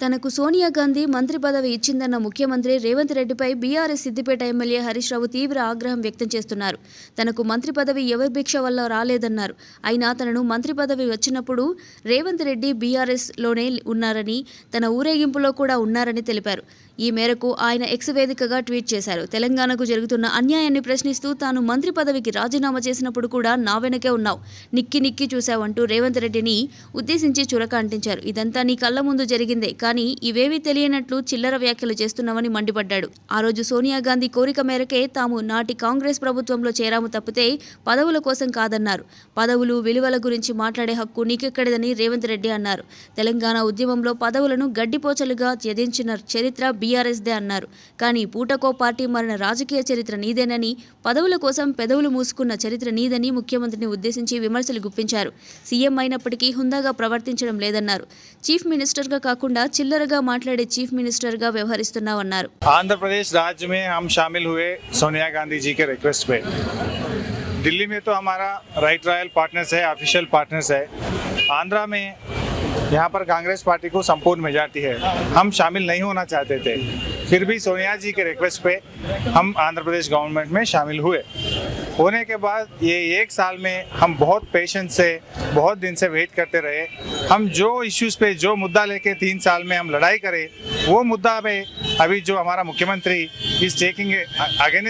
తనకు సోనియా గాంధీ మంత్రి పదవి ఇచ్చిందన్న ముఖ్యమంత్రి రేవంత్ రెడ్డిపై బీఆర్ఎస్ సిద్దిపేట ఎమ్మెల్యే హరీష్ రావు తీవ్ర ఆగ్రహం వ్యక్తం చేస్తున్నారు. తనకు మంత్రి పదవి ఎవరి భిక్ష వల్ల రాలేదన్నారు. అయినా తనను మంత్రి పదవి వచ్చినప్పుడు రేవంత్ రెడ్డి బీఆర్ఎస్ లోనే ఉన్నారని, తన ఊరేగింపులో కూడా ఉన్నారని తెలిపారు. ఈ మేరకు ఆయన ఎక్స్ వేదికగా ట్వీట్ చేశారు. తెలంగాణకు జరుగుతున్న అన్యాయాన్ని ప్రశ్నిస్తూ తాను మంత్రి పదవికి రాజీనామా చేసినప్పుడు కూడా నా వెనకే ఉన్నావు, నిక్కి నిక్కి చూశావంటూ రేవంత్ రెడ్డిని ఉద్దేశించి చురక అంటించారు. ఇదంతా నీ కళ్ళ ముందు జరిగిందే, కానీ ఇవేవీ తెలియనట్లు చిల్లర వ్యాఖ్యలు చేస్తున్నామని మండిపడ్డాడు. ఆ రోజు సోనియా గాంధీ కోరిక మేరకే తాము నాటి కాంగ్రెస్ ప్రభుత్వంలో చేరాము తప్పితే పదవుల కోసం కాదన్నారు. పదవులు, విలువల గురించి మాట్లాడే హక్కు నీకెక్కడిదని రేవంత్ రెడ్డి అన్నారు. తెలంగాణ ఉద్యమంలో పదవులను గడ్డిపోచలుగా త్యజించిన చరిత్ర బీఆర్ఎస్దే అన్నారు. కానీ పూటకో పార్టీ మారిన రాజకీయ చరిత్ర నీదేనని, పదవుల కోసం పెదవులు మూసుకున్న చరిత్ర నీదని ముఖ్యమంత్రిని ఉద్దేశించి విమర్శలు గుప్పించారు. సీఎం అయినప్పటికీ హుందాగా ప్రవర్తించడం లేదన్నారు. చీఫ్ మినిస్టర్గా కాకుండా చిల్లరగా మాట్లాడే చీఫ్ మినిస్టర్గా వ్యవహరిస్తున్నావన్నారు. आंध्र प्रदेश राज्य में हम शामिल हुए सोनिया गांधी जी के रिक्वेस्ट पे। दिल्ली में तो हमारा राइट रॉयल पार्टनर्स है, ऑफिशियल पार्टनर्स है। आंध्रा में यहाँ पर कांग्रेस पार्टी को संपूर्ण मेजॉरिटी है। हम शामिल नहीं होना चाहते थे, फिर भी सोनिया जी के रिक्वेस्ट पे हम आंध्र प्रदेश गवर्नमेंट में शामिल हुए। होने के बाद ये 1 साल में हम बहुत पेशेंस से, बहुत दिन से वेट करते रहे। हम जो इश्यूज पे, जो मुद्दा लेके 3 साल में हम लड़ाई करें, वो मुद्दा पे अभी जो हमारा मुख्यमंत्री इज टेकिंग अगेंस्ट